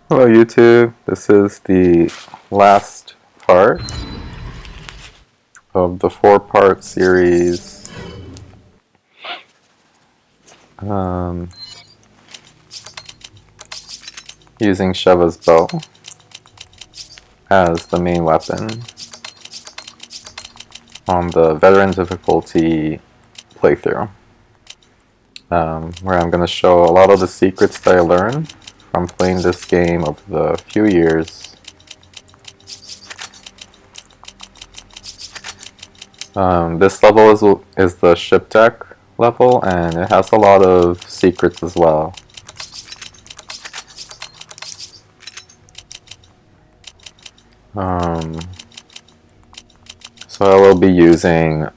Hello YouTube, this is the last part of the 4-part series using Sheva's bow as the main weapon on the veteran difficulty playthrough, where I'm going to show a lot of the secrets that I learned from playing this game over the few years. This level is the ship deck level, and it has a lot of secrets as well. So I will be using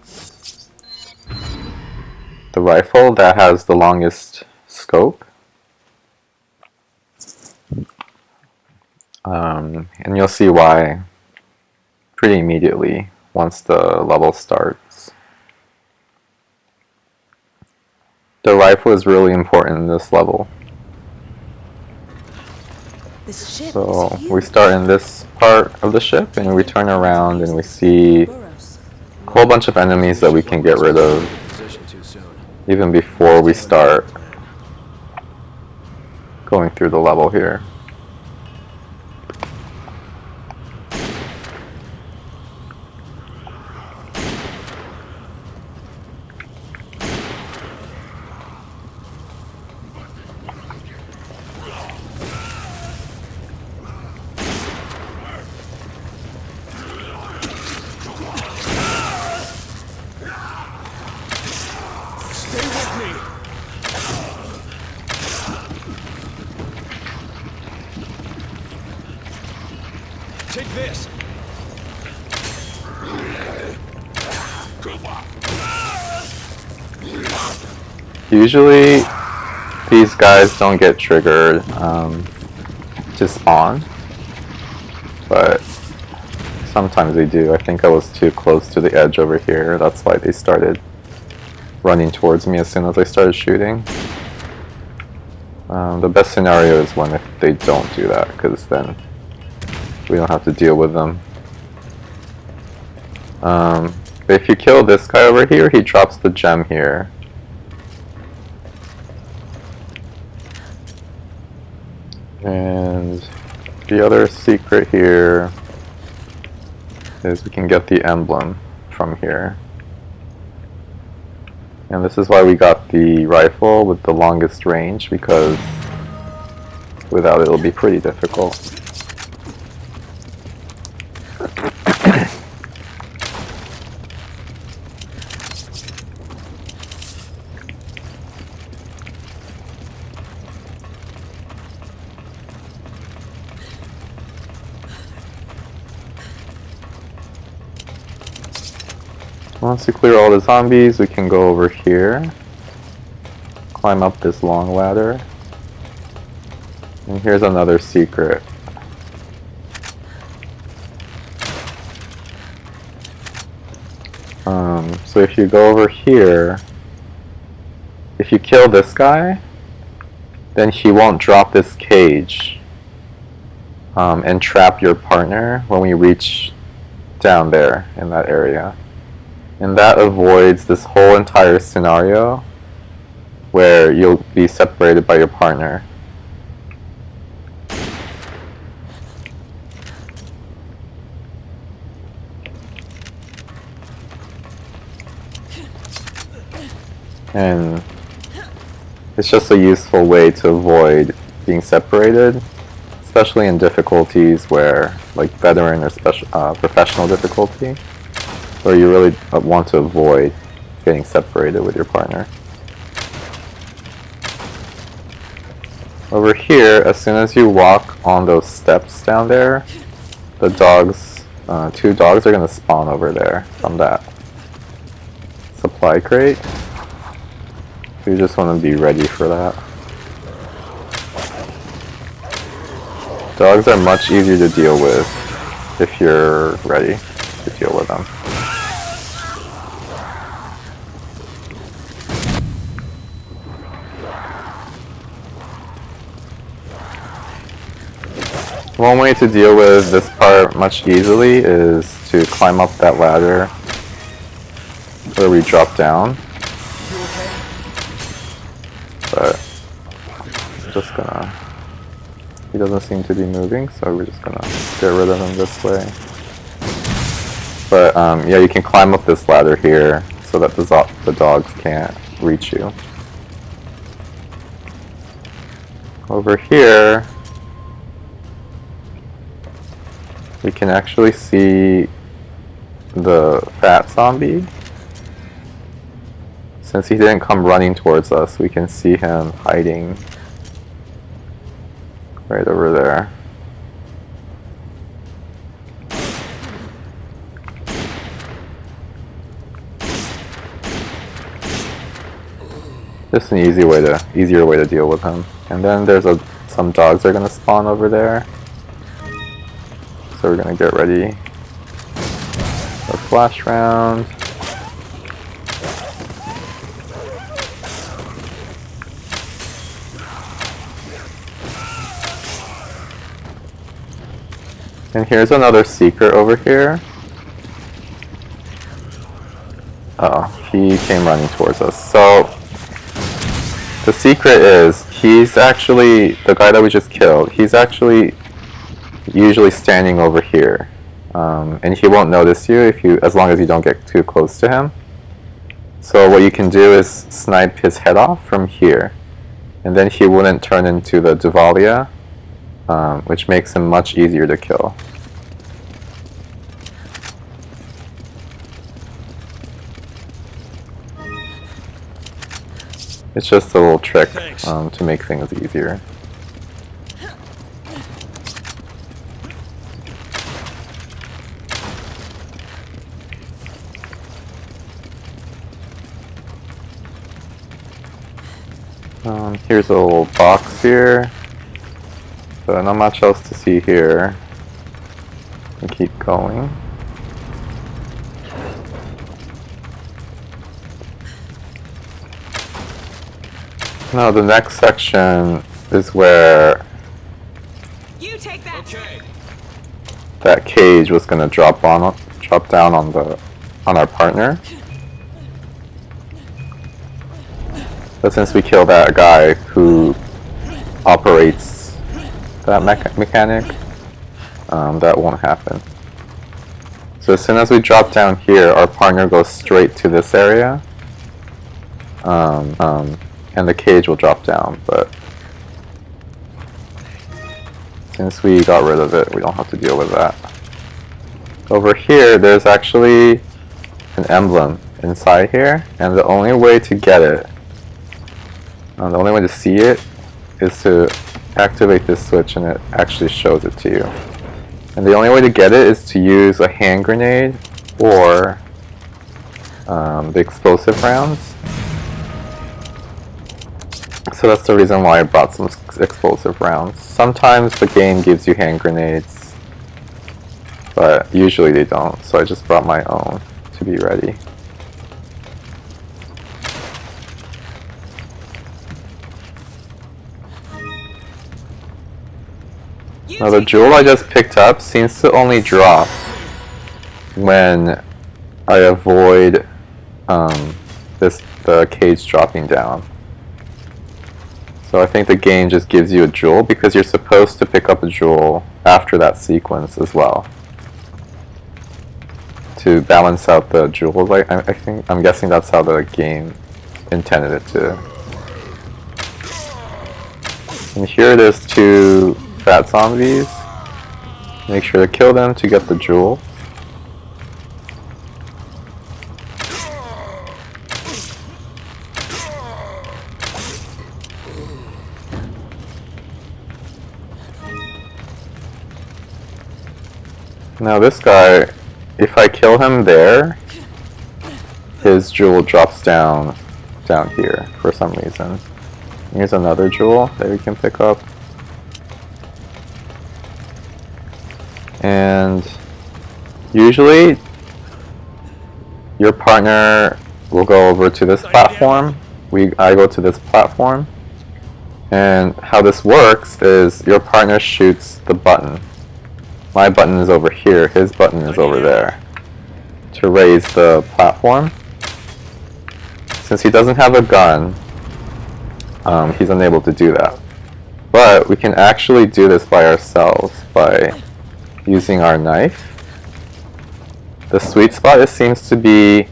the rifle that has the longest scope. And you'll see why pretty immediately once the level starts. The rifle is really important in this level. So we start in this part of the ship and we turn around and we see a whole bunch of enemies that we can get rid of even before we start going through the level here. Take this. Usually these guys don't get triggered to spawn, but sometimes they do. I think I was too close to the edge over here, that's why they started running towards me as soon as I started shooting. The best scenario is when if they don't do that, because then we don't have to deal with them. But if you kill this guy over here, he drops the gem here. And the other secret here is we can get the emblem from here. And this is why we got the rifle with the longest range, because without it it'll be pretty difficult. Once we clear all the zombies, we can go over here, climb up this long ladder, and here's another secret. So if you go over here, if you kill this guy, then he won't drop this cage and trap your partner when we reach down there in that area. And that avoids this whole entire scenario where you'll be separated by your partner. And it's just a useful way to avoid being separated, especially in difficulties where, like veteran or professional difficulty, where you really want to avoid getting separated with your partner. Over here, as soon as you walk on those steps down there, the dogs, 2 dogs are going to spawn over there from that supply crate. So you just want to be ready for that. Dogs are much easier to deal with if you're ready to deal with them. One way to deal with this part much easily is to climb up that ladder where we drop down. But I'm just gonna... He doesn't seem to be moving, so we're just gonna get rid of him this way. But yeah, you can climb up this ladder here so that the dogs can't reach you. Over here, we can actually see the fat zombie. Since he didn't come running towards us, we can see him hiding right over there. Just an easier way to deal with him. And then there's some dogs that are gonna spawn over there. So we're gonna get ready. A flash round. And here's another secret over here. Uh oh, he came running towards us. So the secret is, he's actually, the guy that we just killed, he's actually usually standing over here. And he won't notice you as long as you don't get too close to him. So what you can do is snipe his head off from here. And then he wouldn't turn into the Duvalia, which makes him much easier to kill. It's just a little trick to make things easier. Here's a little box here. So not much else to see here. We keep going. Now the next section is where you take that. Okay. That cage was gonna drop down on our partner. But since we killed that guy who operates that mechanic, that won't happen. So as soon as we drop down here, our partner goes straight to this area. And the cage will drop down, but since we got rid of it, we don't have to deal with that. Over here, there's actually an emblem inside here, and the only way to get it, the only way to see it, is to activate this switch and it actually shows it to you. And the only way to get it is to use a hand grenade or the explosive rounds. So that's the reason why I brought some explosive rounds. Sometimes the game gives you hand grenades, but usually they don't, so I just brought my own to be ready. Now the jewel I just picked up seems to only drop when I avoid the cage dropping down. So I think the game just gives you a jewel because you're supposed to pick up a jewel after that sequence as well, to balance out the jewels. I'm guessing that's how the game intended it to. And here there's two fat zombies. Make sure to kill them to get the jewel. Now this guy, if I kill him there, his jewel drops down here for some reason. Here's another jewel that we can pick up. And usually your partner will go over to this platform. I go to this platform. And how this works is your partner shoots the button My button is over here, his button is over there. To raise the platform. Since he doesn't have a gun, he's unable to do that. But we can actually do this by ourselves by using our knife. The sweet spot, it seems to be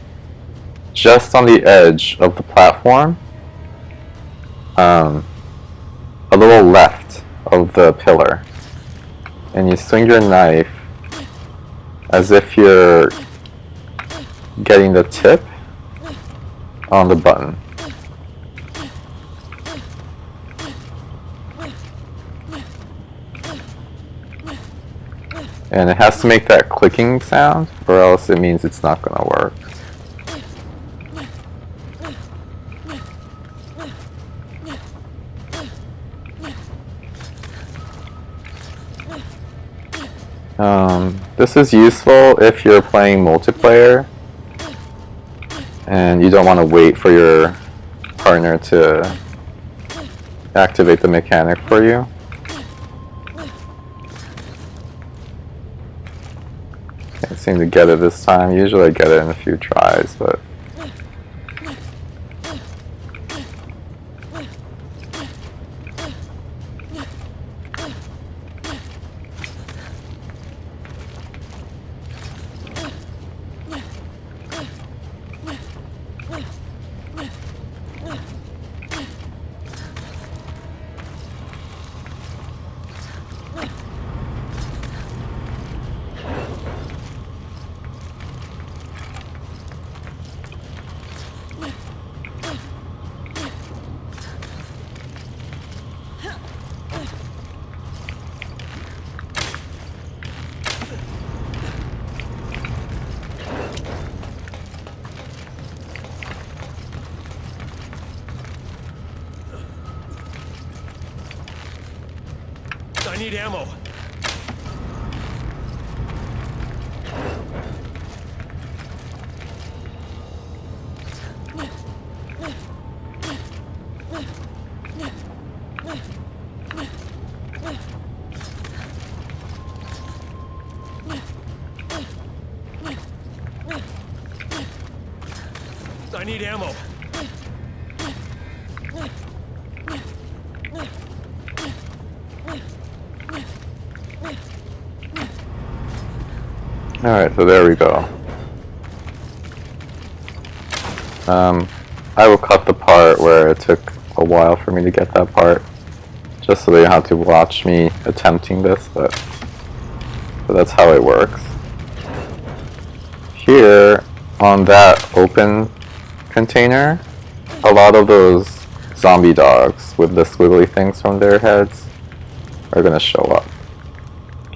just on the edge of the platform, a little left of the pillar. And you swing your knife as if you're getting the tip on the button. And it has to make that clicking sound, or else it means it's not going to work. This is useful if you're playing multiplayer and you don't want to wait for your partner to activate the mechanic for you. Can't seem to get it this time. Usually I get it in a few tries, but I need ammo. I need ammo. alright, so there we go. I will cut the part where it took a while for me to get that part, just so they don't have to watch me attempting this, but that's how it works. Here, on that open container, a lot of those zombie dogs with the squiggly things from their heads are going to show up.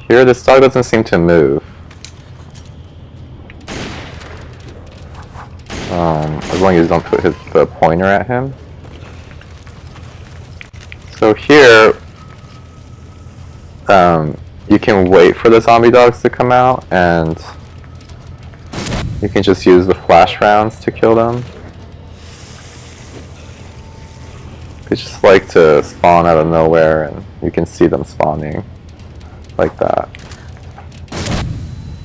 Here, this dog doesn't seem to move. As long as you don't put the pointer at him. So here, you can wait for the zombie dogs to come out, and you can just use the flash rounds to kill them. They just like to spawn out of nowhere, and you can see them spawning like that.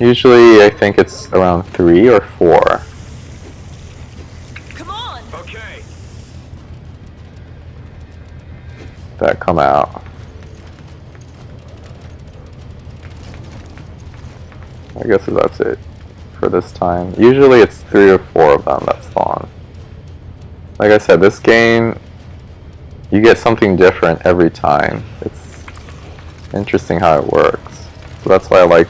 Usually, I think it's around 3 or 4. That come out. I guess that's it for this time. Usually it's 3 or 4 of them that spawn. Like I said, this game, you get something different every time. It's interesting how it works. So that's why I like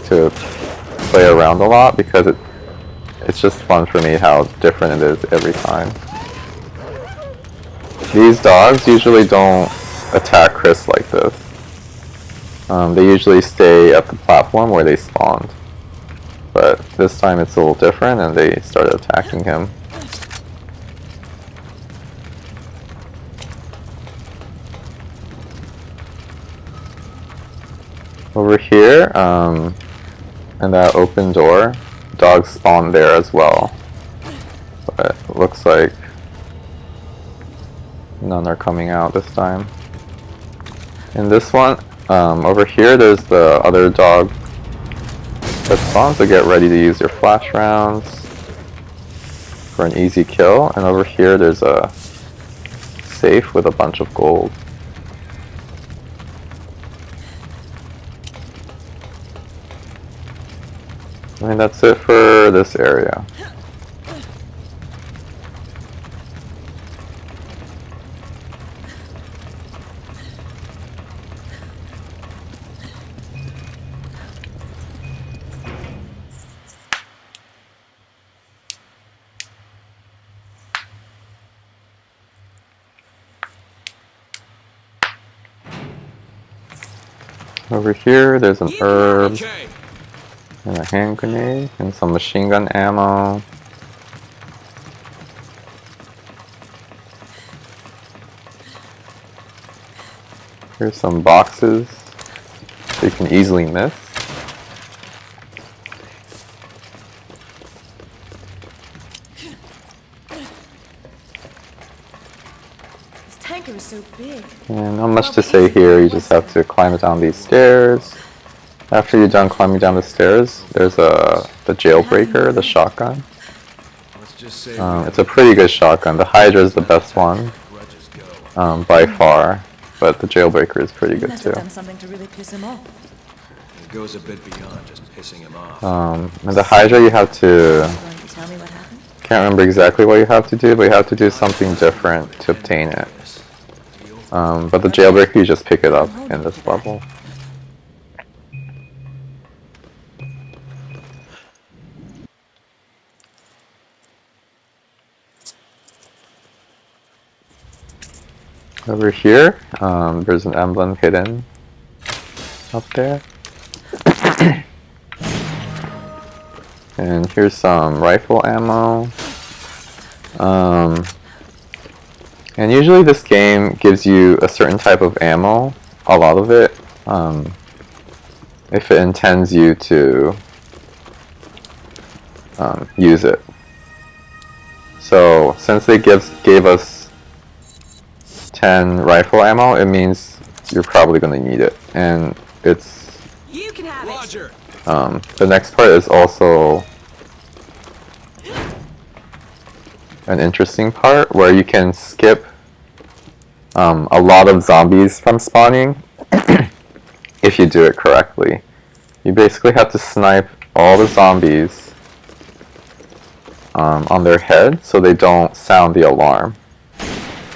to play around a lot, because it's just fun for me how different it is every time. These dogs usually don't attack Chris like this. They usually stay at the platform where they spawned. But this time it's a little different, and they started attacking him. Over here, in that open door, dogs spawn there as well. But it looks like none are coming out this time. In this one, Over here there's the other dog that spawns, so get ready to use your flash rounds for an easy kill. And over here there's a safe with a bunch of gold. And that's it for this area. Over here there's an herb Okay. and a hand grenade and some machine gun ammo. Here's some boxes that you can easily miss. This tanker is so big. And not much to say here, you just have to climb down these stairs. After you're done climbing down the stairs, there's the jailbreaker, the shotgun. Let's just say It's a pretty good shotgun. The Hydra is the best one grudges go. by far, but the jailbreaker is pretty good Must too. have done something to really piss him off. It goes a bit beyond just pissing him off. And the Hydra you have to, Going to tell me what happened? can't remember exactly what you have to do, but you have to do something different to obtain it. But the jailbreaker, you just pick it up in this level. Over here, there's an emblem hidden up there. And here's some rifle ammo. And usually this game gives you a certain type of ammo, a lot of it, if it intends you to use it. So since they gave us 10 rifle ammo, it means you're probably going to need it. And it's You can have it. Roger. the next part is also an interesting part where you can skip a lot of zombies from spawning if you do it correctly. You basically have to snipe all the zombies on their head so they don't sound the alarm.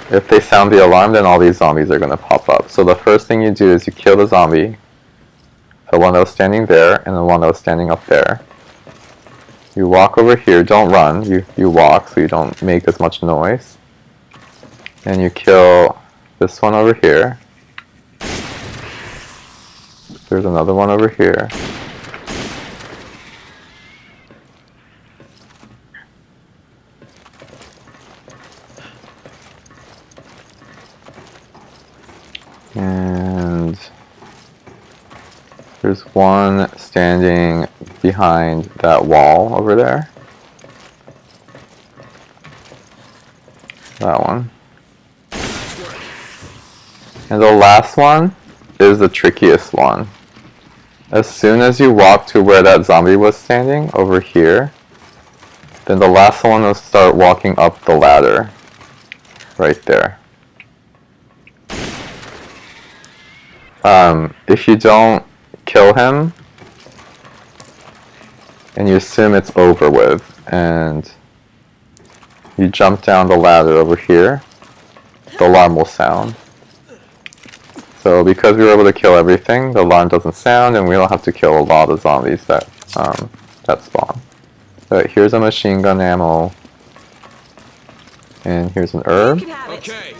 If they sound the alarm, then all these zombies are going to pop up. So the first thing you do is you kill the zombie, the one that was standing there and the one that was standing up there. You walk over here, don't run, you walk so you don't make as much noise. And you kill this one over here. There's another one over here. And there's one standing behind that wall over there. That one. And the last one is the trickiest one. As soon as you walk to where that zombie was standing, over here, then the last one will start walking up the ladder. Right there. If you don't kill him, and you assume it's over with, and you jump down the ladder over here, the alarm will sound. So because we were able to kill everything, the alarm doesn't sound, and we don't have to kill a lot of zombies that spawn. But here's a machine gun ammo, and here's an herb. You can have it. Okay.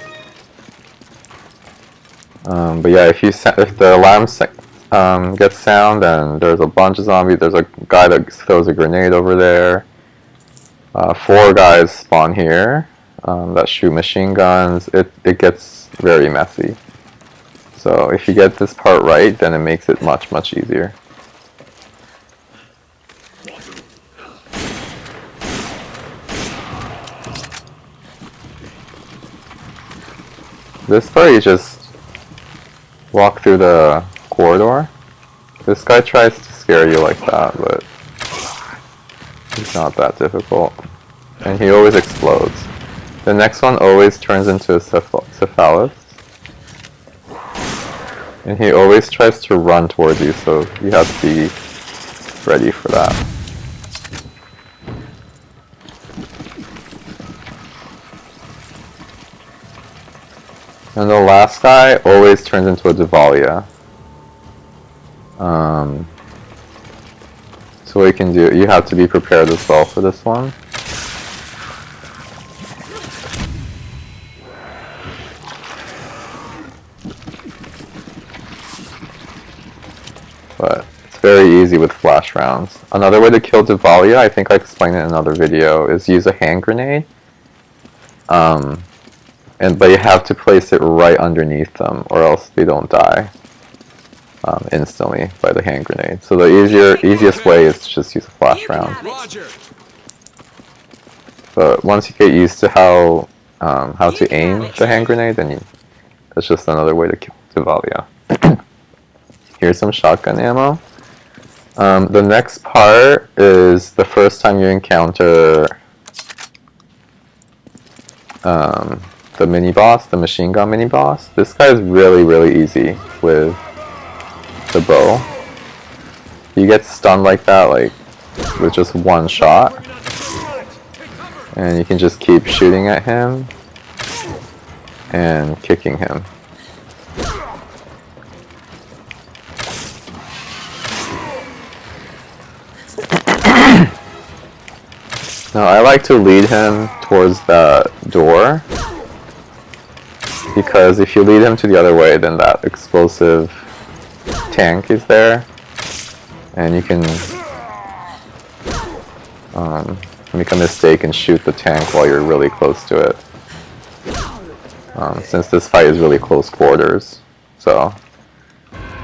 But yeah, if the alarm gets sound, and there's a bunch of zombies, there's a guy that throws a grenade over there. 4 guys spawn here that shoot machine guns. It gets very messy. So if you get this part right, then it makes it much, much easier. This part you just walk through the corridor. This guy tries to scare you like that, but he's not that difficult. And he always explodes. The next one always turns into a cephalus. And he always tries to run towards you, so you have to be ready for that. And the last guy always turns into a Devalia. So what you can do, you have to be prepared as well for this one. But it's very easy with flash rounds. Another way to kill Devalia, I think I explained it in another video, is use a hand grenade. But you have to place it right underneath them, or else they don't die instantly by the hand grenade. So the easiest way is to just use a flash round. But once you get used to how to aim the hand grenade, then that's just another way to kill Devalia. Here's some shotgun ammo. The next part is the first time you encounter the mini-boss, the machine gun mini-boss. This guy is really, really easy with the bow. You get stunned like that, like with just one shot. And you can just keep shooting at him and kicking him. Now I like to lead him towards that door, because if you lead him to the other way, then that explosive tank is there, and you can make a mistake and shoot the tank while you're really close to it. Since this fight is really close quarters, so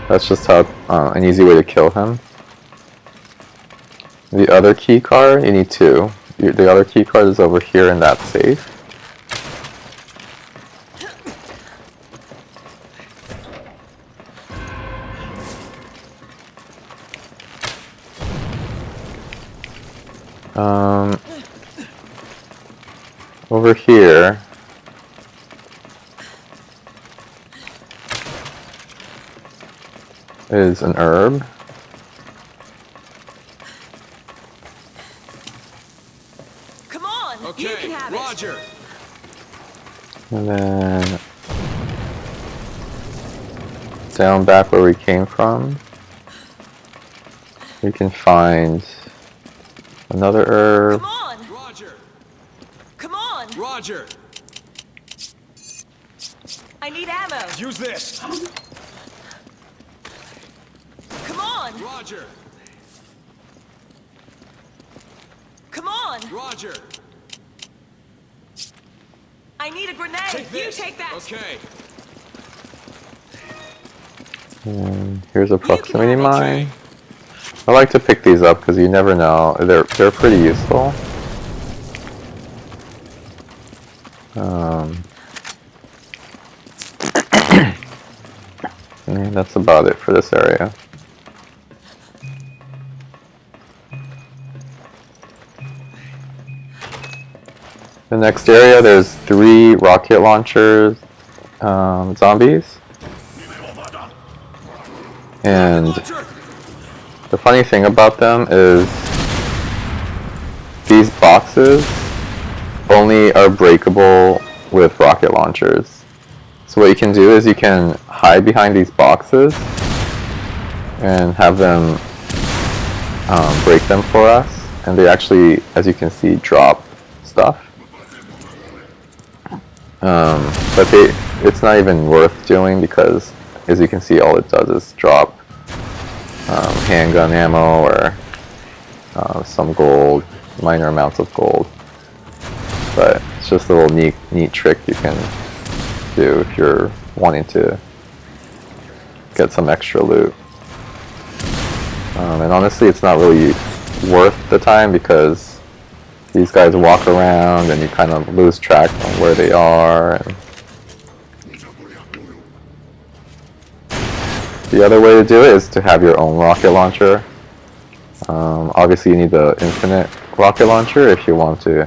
that's just how an easy way to kill him. The other key card, you need two. The other key card is over here in that safe. Over here is an herb. Come on, Okay, you can have Roger. And then down back where we came from, you can find another herb. Come on, Roger. come on. Roger. I need ammo. Use this. Come on, Roger. come on. Roger. I need a grenade. Take this. You take that. Okay. And here's a proximity have it. mine. I like to pick these up because you never know. They're pretty useful. And that's about it for this area. The next area, there's 3 rocket launchers, zombies. And the funny thing about them is these boxes only are breakable with rocket launchers. So what you can do is you can hide behind these boxes and have them break them for us. And they actually, as you can see, drop stuff. But it's not even worth doing because, as you can see, all it does is drop handgun ammo or some gold, minor amounts of gold. But it's just a little neat trick you can do if you're wanting to get some extra loot. And honestly, it's not really worth the time because these guys walk around and you kind of lose track on where they are. The other way to do it is to have your own rocket launcher. Obviously you need the infinite rocket launcher if you want to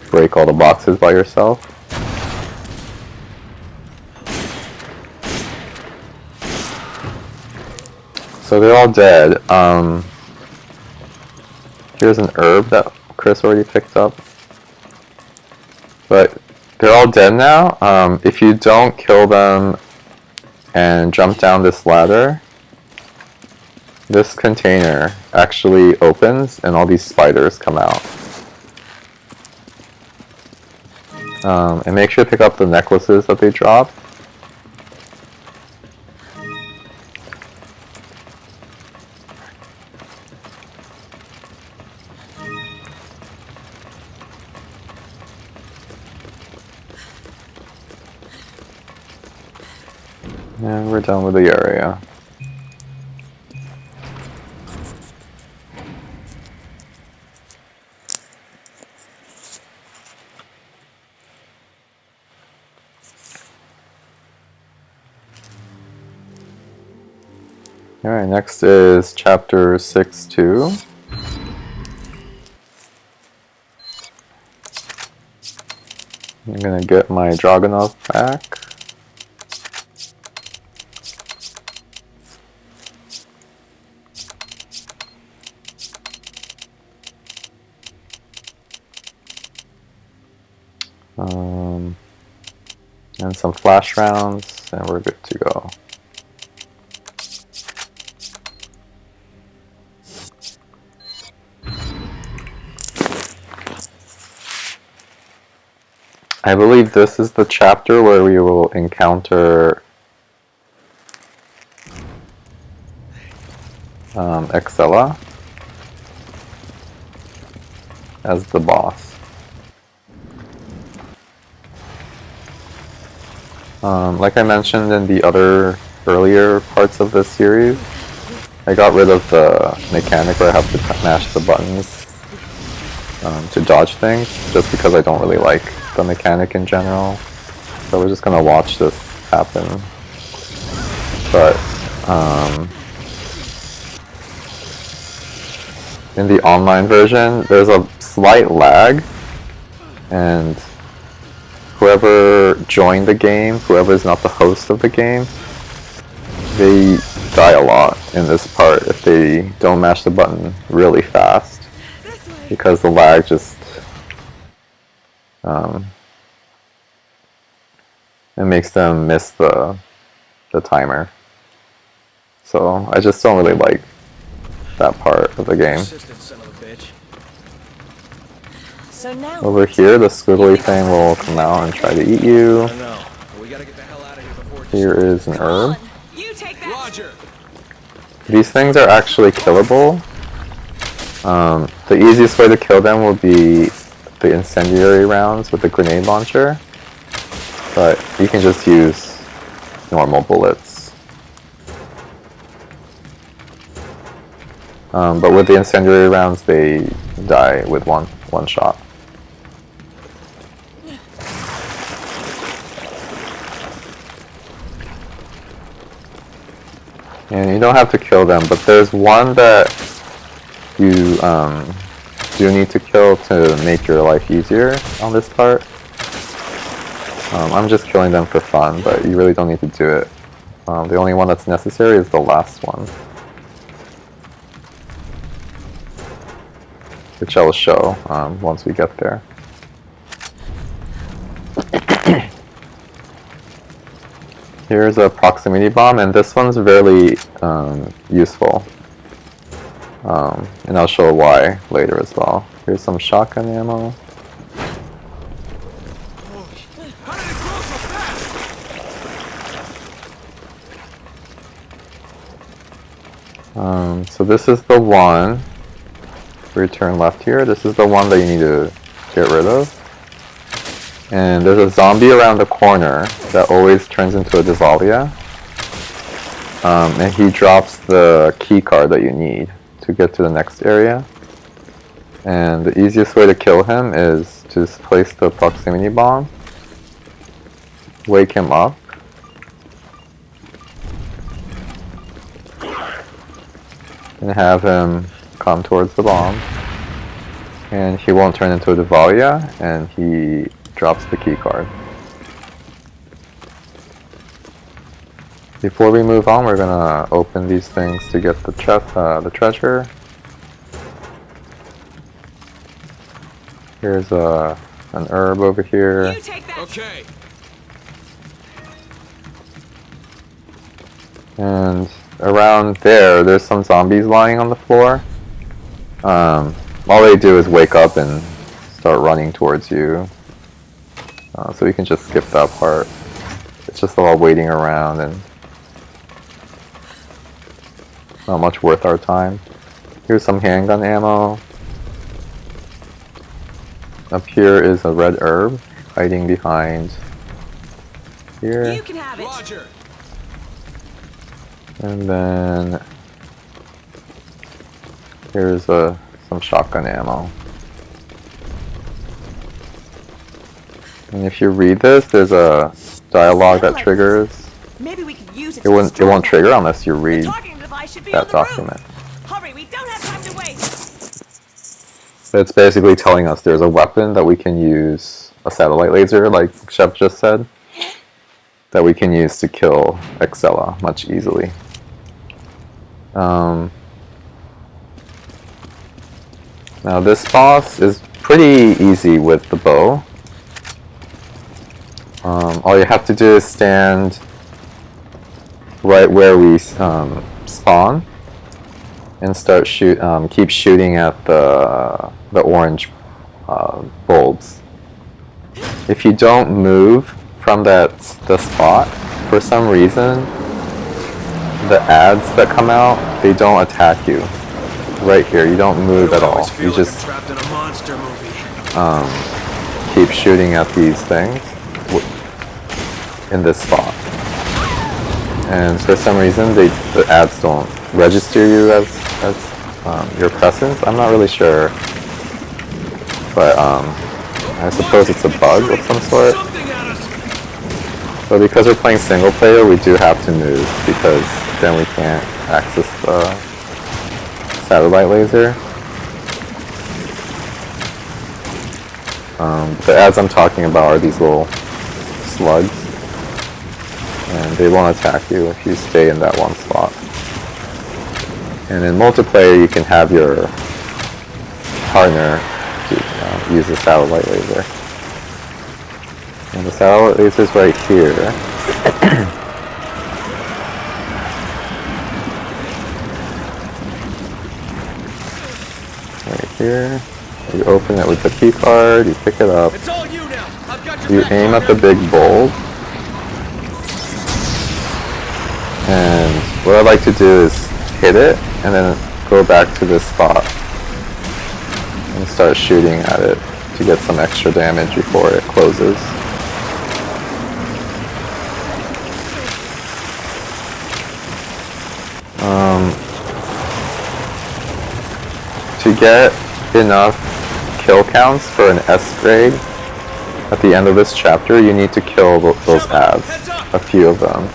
break all the boxes by yourself. So they're all dead. Here's an herb that Chris already picked up. But they're all dead now. If you don't kill them and jump down this ladder, this container actually opens and all these spiders come out. And make sure to pick up the necklaces that they drop. And we're done with the area. Alright, next is chapter 6-2. I'm gonna get my Dragunov back. And some flash rounds, and we're good to go. I believe this is the chapter where we will encounter Excella as the boss. Like I mentioned in the other earlier parts of this series, I got rid of the mechanic where I have to mash the buttons to dodge things, just because I don't really like the mechanic in general. So we're just gonna watch this happen. But in the online version, there's a slight lag, and whoever joined the game, whoever is not the host of the game, they die a lot in this part if they don't mash the button really fast, because the lag just it makes them miss the timer. So I just don't really like that part of the game. So now Over here, the squiggly thing will come out and try to eat you. Here is an herb. you take that. Roger. These things are actually killable. The easiest way to kill them will be the incendiary rounds with the grenade launcher, but you can just use normal bullets. But with the incendiary rounds, they die with one shot. And you don't have to kill them, but there's one that you do need to kill to make your life easier on this part. I'm just killing them for fun, but you really don't need to do it. The only one that's necessary is the last one, which I will show once we get there. Here's a proximity bomb, and this one's really useful. And I'll show why later as well. Here's some shotgun ammo. So this is the one. Return left here. This is the one that you need to get rid of. And there's a zombie around the corner that always turns into a Desalia. And he drops the key card that you need to get to the next area. And the easiest way to kill him is to just place the proximity bomb, wake him up, and have him come towards the bomb. And he won't turn into a Devalia, and he drops the key card. Before we move on, we're gonna open these things to get the treasure. Here's an herb over here. You take that. Okay. And around there's some zombies lying on the floor. All they do is wake up and start running towards you. So you can just skip that part. It's just a lot of waiting around and not much worth our time. Here's some handgun ammo. Up here is a red herb hiding behind here. You can have it. Roger. And then here's some shotgun ammo. And if you read this, there's a dialogue that triggers. Maybe we could use it. It won't trigger unless you read that that document. Hurry, we don't have time to waste. But it's basically telling us there's a weapon that we can use, a satellite laser, like Sheva just said, that we can use to kill Excella much easily. Now this boss is pretty easy with the bow. All you have to do is stand right where we spawn and start keep shooting at the orange bulbs. If you don't move from the spot, for some reason, the ads that come out, they don't attack you. Right here, you don't move at all. You just trapped in a monster movie. keep shooting at these things in this spot. And for some reason, the ads don't register you as your presence. I'm not really sure, but I suppose it's a bug of some sort. But because we're playing single player, we do have to move because then we can't access the satellite laser. The ads I'm talking about are these little slugs, and they won't attack you if you stay in that one spot. And in multiplayer, you can have your partner use the satellite laser. And the satellite laser is right here. Right here. You open it with the key card, you pick it up, It's all you now. I've got your you back, aim at the partner. big bulb. And what I like to do is hit it and then go back to this spot and start shooting at it to get some extra damage before it closes. To get enough kill counts for an S grade at the end of this chapter, you need to kill those ads, a few of them.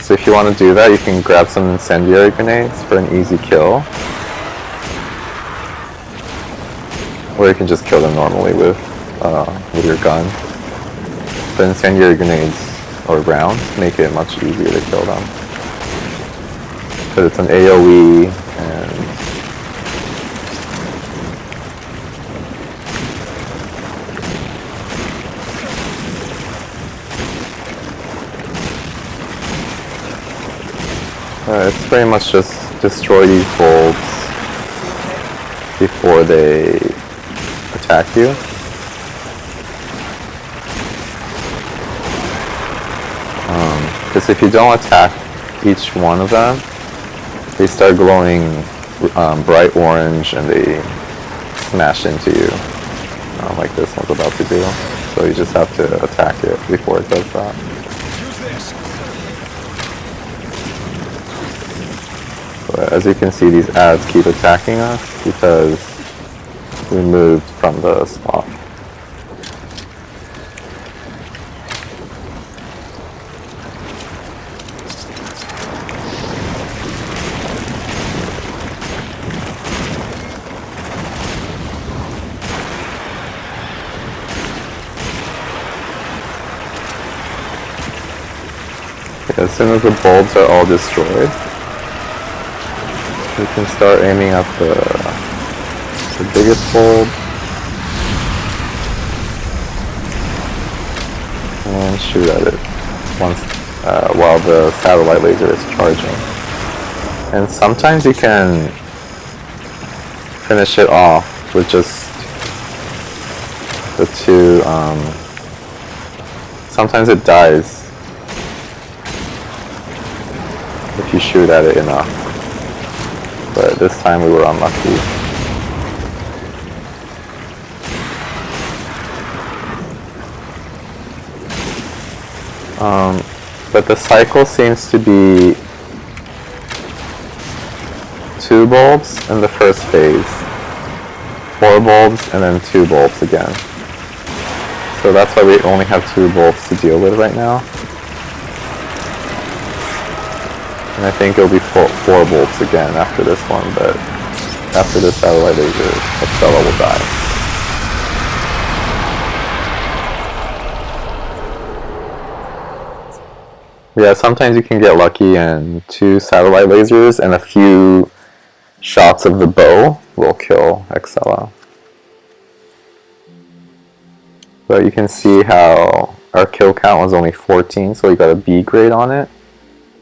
So if you want to do that, you can grab some Incendiary Grenades for an easy kill. Or you can just kill them normally with your gun. But Incendiary Grenades, or rounds, make it much easier to kill them. Because it's an AoE, and it's pretty much just destroy these bulbs before they attack you. Because if you don't attack each one of them, they start glowing bright orange and they smash into you, like this one's about to do. So you just have to attack it before it does that. Use this. But as you can see, these ads keep attacking us because we moved from the spot. As soon as the bulbs are all destroyed, we can start aiming at the biggest bulb and shoot at it once while the satellite laser is charging. And sometimes you can finish it off with just the two. Sometimes it dies if you shoot at it enough, but this time we were unlucky. But the cycle seems to be 2 bulbs in the first phase, 4 bulbs, and then 2 bulbs again. So that's why we only have 2 bulbs to deal with right now. And I think it'll be 4 bulbs again after this one, but after this satellite laser, Excella will die. Yeah, sometimes you can get lucky and 2 satellite lasers and a few shots of the bow will kill Excella. But you can see how our kill count was only 14, so we got a B grade on it.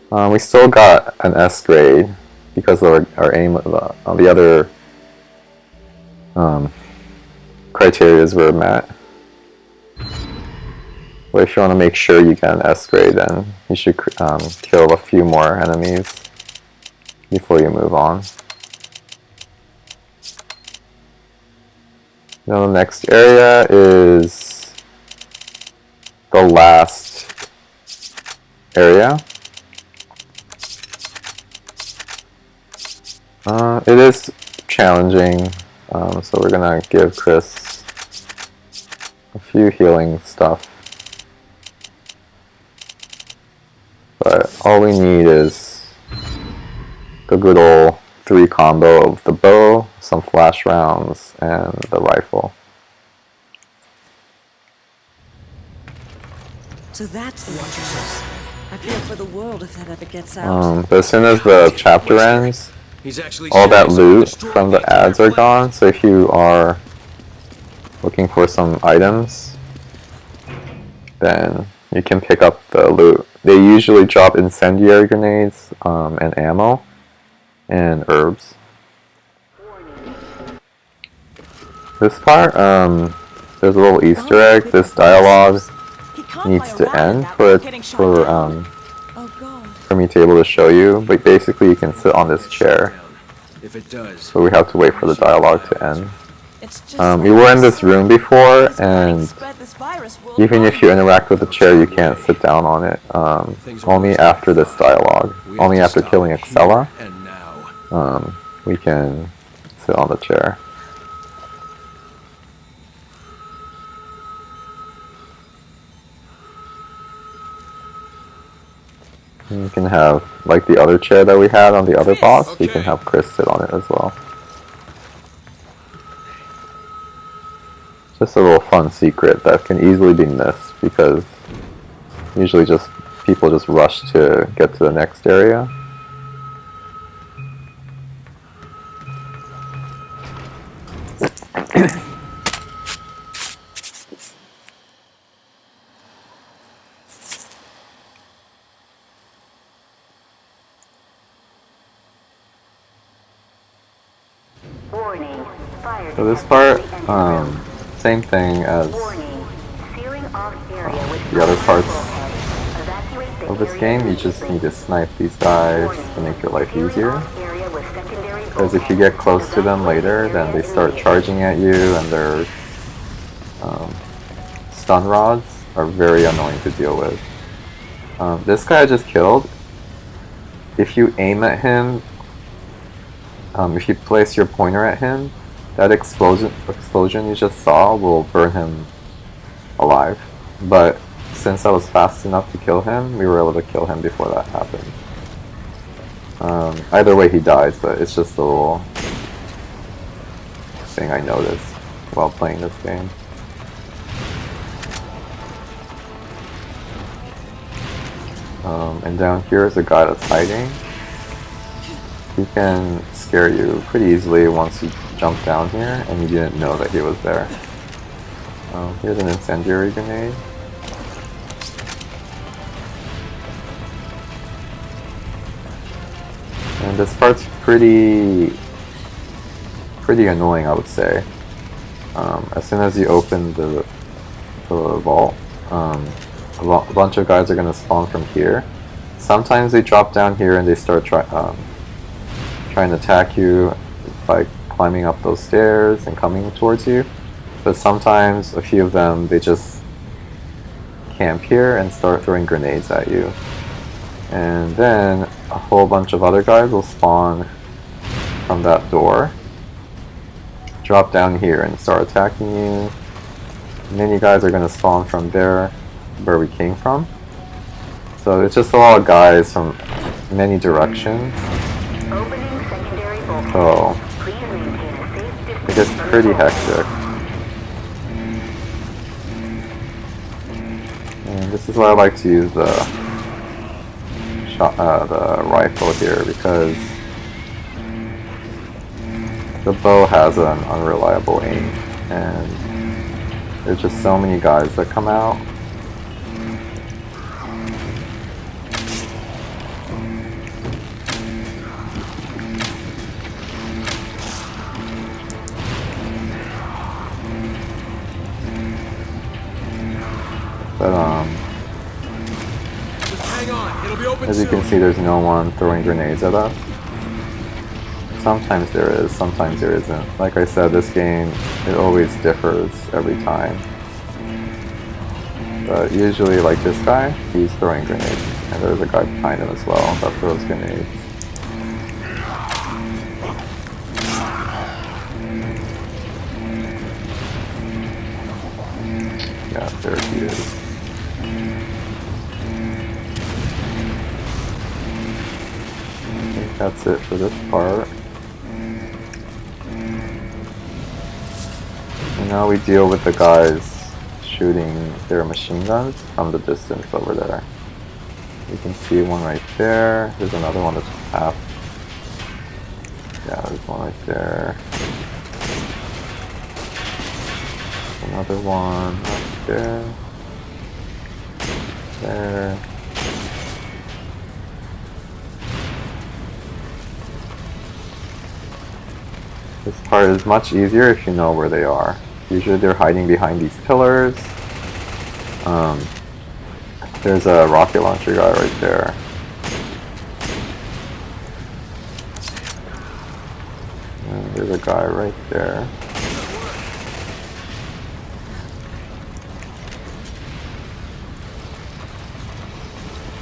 We still got an S grade because of our aim on the other criteria were met. But if you want to make sure you get an S grade, then you should kill a few more enemies before you move on. Now the next area is the last area. It is challenging, so we're gonna give Chris a few healing stuff. But all we need is the good old 3 combo of the bow, some flash rounds, and the rifle. So that's the Watchers. I fear for the world if that ever gets out. But as soon as the chapter ends, all that loot from the ads are gone, so if you are looking for some items, then you can pick up the loot. They usually drop incendiary grenades, and ammo, and herbs. This part, there's a little Easter egg. This dialogue needs to end for me to be able to show you, but basically you can sit on this chair. So we have to wait for the dialogue to end. We were in this room before, and even if you interact with the chair, you can't sit down on it. Only after this dialogue. Only after killing Excella, we can sit on the chair. You can have, like the other chair that we had on the other boss, you can have Chris sit on it as well. Just a little fun secret that can easily be missed because usually people just rush to get to the next area. So this part, same thing as the other parts of this game. You just need to snipe these guys to make your life easier. Because if you get close to them later, then they start charging at you, and their stun rods are very annoying to deal with. This guy I just killed, if you aim at him, if you place your pointer at him, that explosion you just saw will burn him alive. But since I was fast enough to kill him, we were able to kill him before that happened. Either way he dies, but it's just a little thing I noticed while playing this game. And down here is a guy that's hiding. He can scare you pretty easily once you jump down here and you didn't know that he was there. Here's an Incendiary Grenade. And this part's pretty annoying, I would say. As soon as you open the vault, a bunch of guys are going to spawn from here. Sometimes they drop down here and they start trying to attack you by climbing up those stairs and coming towards you. But sometimes a few of them, they just camp here and start throwing grenades at you. And then a whole bunch of other guys will spawn from that door, drop down here and start attacking you. Many guys are going to spawn from there where we came from. So it's just a lot of guys from many directions. So it gets pretty hectic. And this is why I like to use the rifle here, because the bow has an unreliable aim, and there's just so many guys that come out. But Just hang on. It'll be open as you can soon. see, there's no one throwing grenades at us. Sometimes there is, sometimes there isn't. Like I said, this game, it always differs every time. But usually, like this guy, he's throwing grenades. And there's a guy behind him as well that throws grenades. Yeah, there he is. I think that's it for this part. And now we deal with the guys shooting their machine guns from the distance over there. You can see one right there. There's another one that's half. Yeah, there's one right there. Another one right there. There. This part is much easier if you know where they are. Usually they're hiding behind these pillars. There's a rocket launcher guy right there. And there's a guy right there.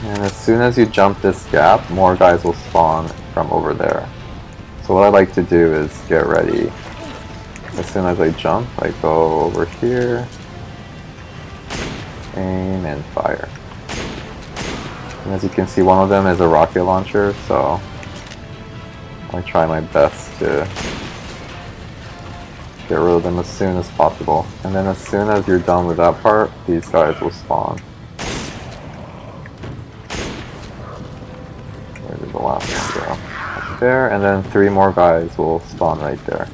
And as soon as you jump this gap, more guys will spawn from over there. So what I like to do is get ready. As soon as I jump, I go over here, aim and fire. And as you can see, one of them is a rocket launcher, so I try my best to get rid of them as soon as possible. And then as soon as you're done with that part, these guys will spawn. Where did the last one go? Up there, and then 3 more guys will spawn right there.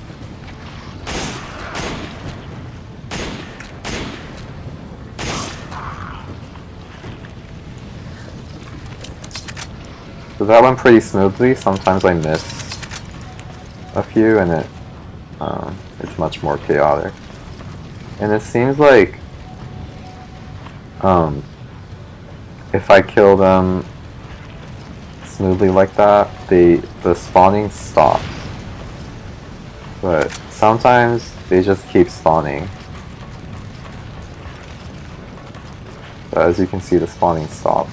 So that went pretty smoothly. Sometimes I miss a few and it's much more chaotic. And it seems like if I kill them smoothly like that, the spawning stops. But sometimes they just keep spawning. But as you can see, the spawning stopped.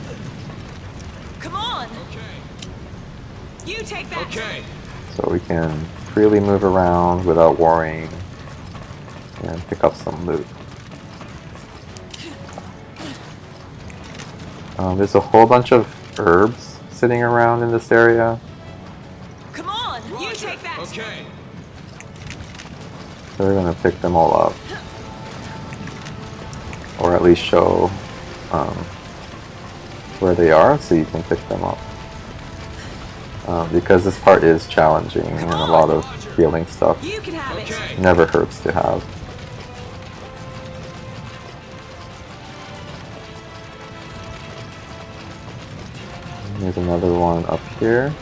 Come on! You take that! Okay. So we can freely move around without worrying and pick up some loot. There's a whole bunch of herbs sitting around in this area. Come on! You take that! Okay. So we're gonna pick them all up. Or at least show where they are so you can pick them up. Because this part is challenging and a lot of healing stuff You can have it. Okay. never hurts to have. There's another one up here.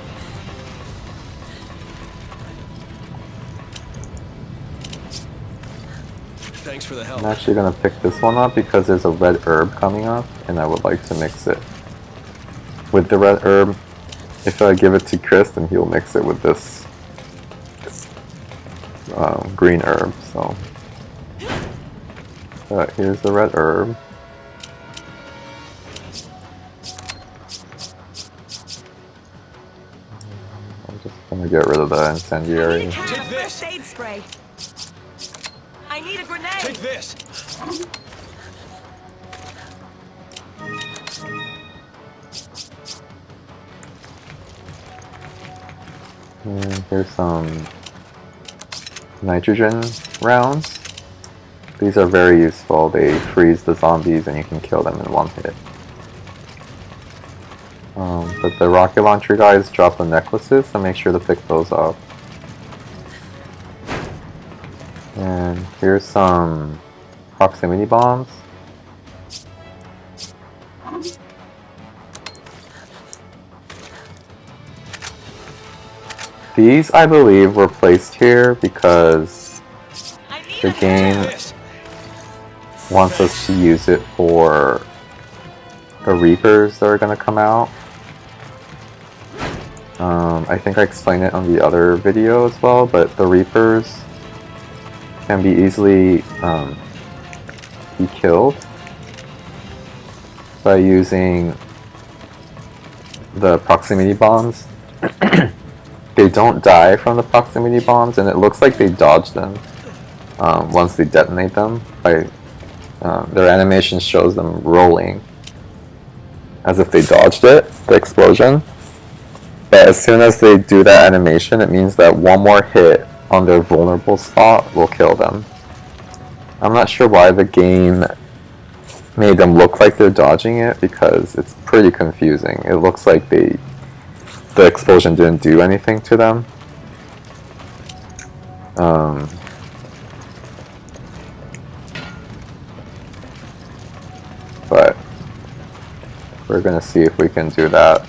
Thanks for the help. I'm actually going to pick this one up because there's a red herb coming up and I would like to mix it with the red herb. If I give it to Chris, then he'll mix it with this green herb. So here's the red herb. I'm just going to get rid of the I incendiary. need a can of first aid spray. I need a grenade. Take this. And here's some nitrogen rounds. These are very useful. They freeze the zombies and you can kill them in one hit. But the rocket launcher guys drop the necklaces, so make sure to pick those up. And here's some proximity bombs. These, I believe, were placed here because I need the a game This. wants us to use it for the Reapers that are going to come out. I think I explained it on the other video as well, but the Reapers can be easily be killed by using the proximity bombs. They don't die from the proximity bombs, and it looks like they dodge them once they detonate them. Their animation shows them rolling as if they dodged it, the explosion. But as soon as they do that animation, it means that one more hit on their vulnerable spot will kill them. I'm not sure why the game made them look like they're dodging it, because it's pretty confusing. It looks like the explosion didn't do anything to them. But we're gonna see if we can do that.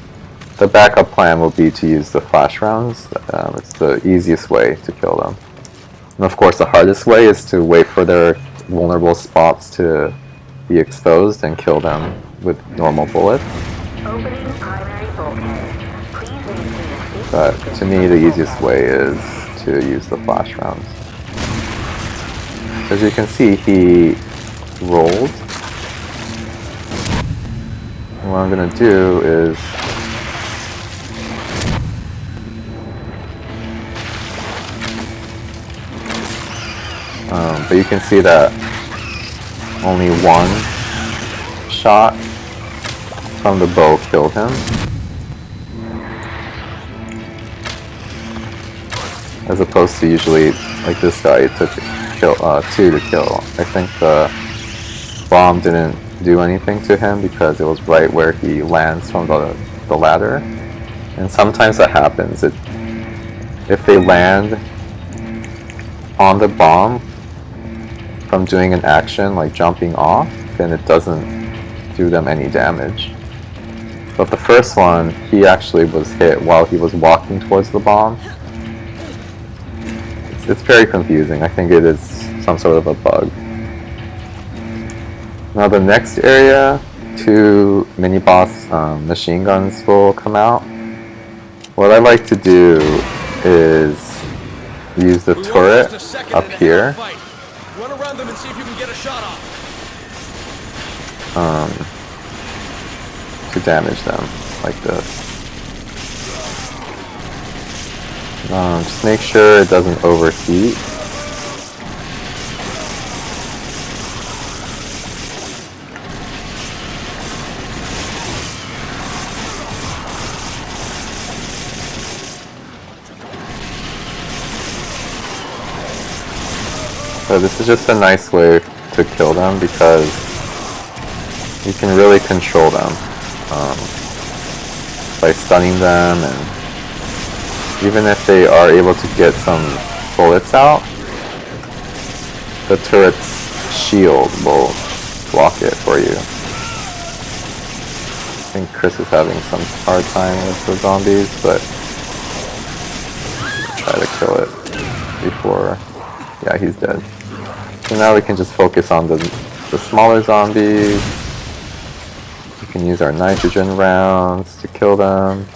The backup plan will be to use the flash rounds. It's the easiest way to kill them. And of course the hardest way is to wait for their vulnerable spots to be exposed and kill them with normal bullets. Opening primary bulkhead. Please maintain a safe But distance to me from the the easiest way is to use the flash rounds. As you can see, he rolled. And what I'm gonna do is but you can see that only one shot from the bow killed him, as opposed to usually, like this guy, it took two to kill. I think the bomb didn't do anything to him because it was right where he lands from the ladder, and sometimes that happens. If they land on the bomb from doing an action like jumping off, then it doesn't do them any damage. But the first one, he actually was hit while he was walking towards the bomb. It's very confusing. I think it is some sort of a bug. Now the next area, 2 mini-boss machine guns will come out. What I like to do is use the We won't turret waste a second up in a here fight. Run around them and see if you can get a shot off. to damage them, like this. Just make sure it doesn't overheat. So this is just a nice way to kill them because you can really control them. by stunning them, and even if they are able to get some bullets out, the turret's shield will block it for you. I think Chris is having some hard time with the zombies, but try to kill it before... Yeah, he's dead. So now we can just focus on the smaller zombies. We can use our nitrogen rounds to kill them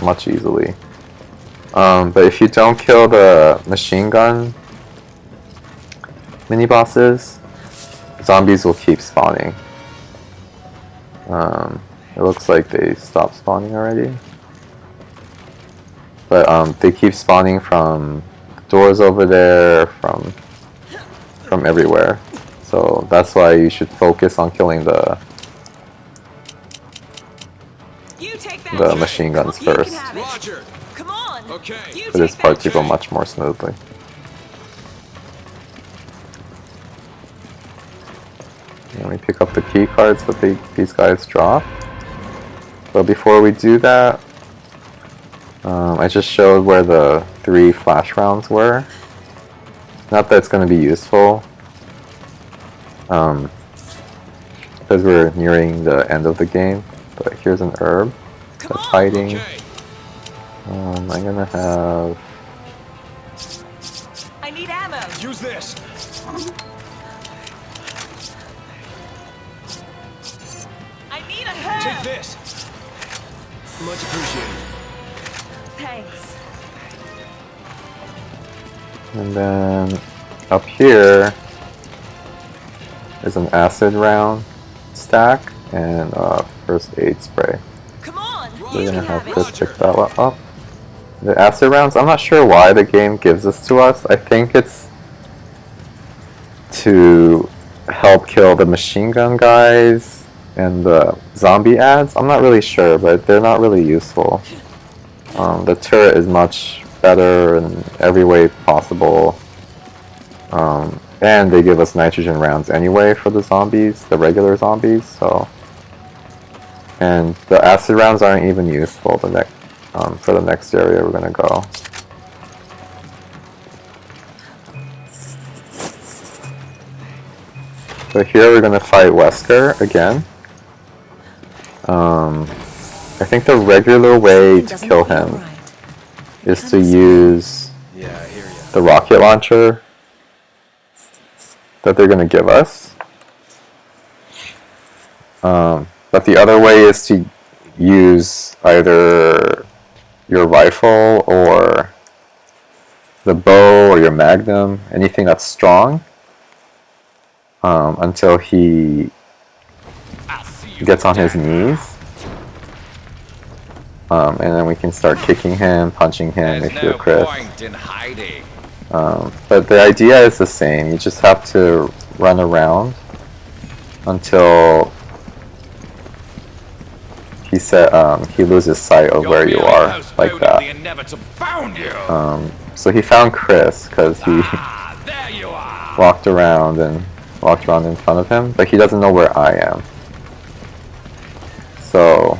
much easily. But if you don't kill the machine gun mini-bosses, zombies will keep spawning. It looks like they stopped spawning already. But they keep spawning from doors over there, from everywhere. So that's why you should focus on killing the machine guns first. Roger. Come on. Okay. For this part to go much more smoothly. And we pick up the key cards that these guys drop. But before we do that, I just showed where the 3 flash rounds were. Not that it's going to be useful, because we're nearing the end of the game. But here's an herb that's hiding. Okay. I'm gonna have... I need ammo. Use this. I need a Take herb. this. Much appreciated. Thanks. And then up here is an acid round stack and first aid spray. Come on. We're You gonna can have have Chris it. pick that one up. The acid rounds, I'm not sure why the game gives this to us. I think it's to help kill the machine gun guys and the zombie ads. I'm not really sure, but they're not really useful. The turret is much better in every way possible. And they give us nitrogen rounds anyway for the zombies, the regular zombies, so... And the acid rounds aren't even useful for the next area we're gonna go. So here we're gonna fight Wesker again. I think the regular way to kill him is to use Yeah, I hear you. the rocket launcher that they're gonna give us. But the other way is to use either your rifle or the bow or your magnum, anything that's strong, until he gets on his knees. And then we can start kicking him, punching him if you're Chris. In hiding. But the idea is the same. You just have to run around until he loses sight of where you are, like that. So he found Chris because he There you are. walked around in front of him, but he doesn't know where I am. So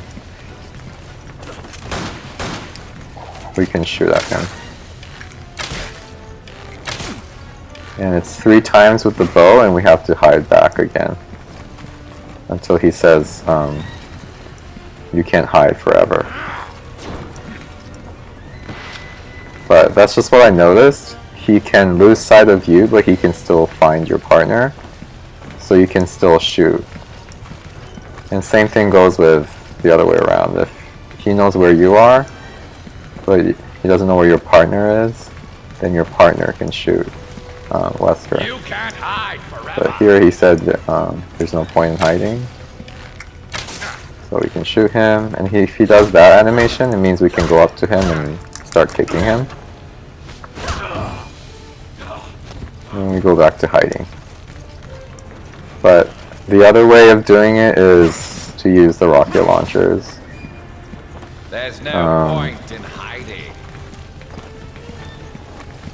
we can shoot at him. And it's 3 times with the bow, and we have to hide back again until he says, you can't hide forever. But that's just what I noticed. He can lose sight of you, but he can still find your partner, so you can still shoot. And same thing goes with the other way around. If he knows where you are, but he doesn't know where your partner is, then your partner can shoot Wesker. You can't hide forever. But here he said there's no point in hiding. So we can shoot him, and if he does that animation, it means we can go up to him and start kicking him. And we go back to hiding. But the other way of doing it is to use the rocket launchers. There's no point in hiding.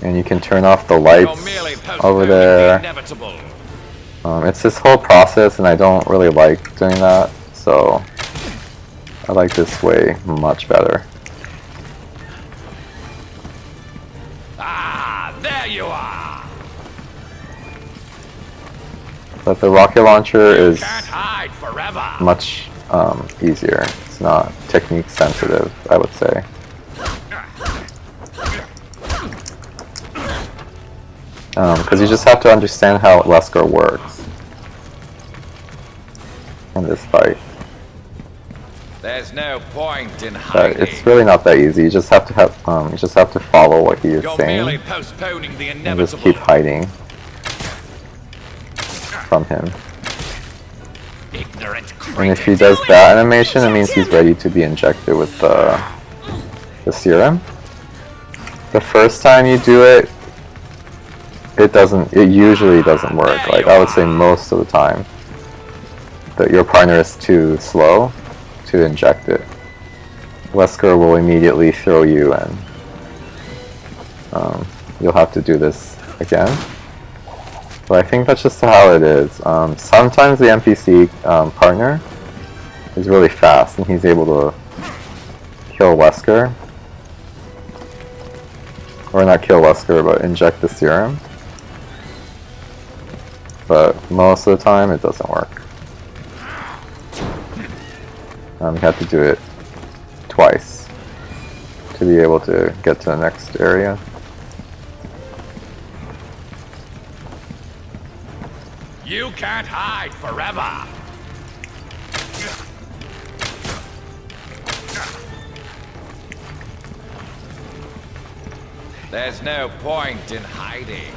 And you can turn off the lights merely over postponing there. the inevitable. It's this whole process, and I don't really like doing that, so I like this way much better. Ah, there you are. But the rocket launcher is Can't hide forever. much easier. It's not technique sensitive, I would say. Because you just have to understand how Wesker works in this fight. There's no point in But hiding. it's really not that easy. You just have to have you just have to follow what he is You're merely saying postponing the and just inevitable. keep hiding from him. Ignorant And if he does that animation, it means he's ready to be injected with the serum. The first time you do it, it usually doesn't work. Like, I would say most of the time that your partner is too slow to inject it. Wesker will immediately throw you in. You'll have to do this again. But I think that's just how it is. Sometimes the NPC partner is really fast and he's able to kill Wesker. Or not kill Wesker, but inject the serum. But most of the time it doesn't work. You have to do it twice to be able to get to the next area. You can't hide forever. There's no point in hiding.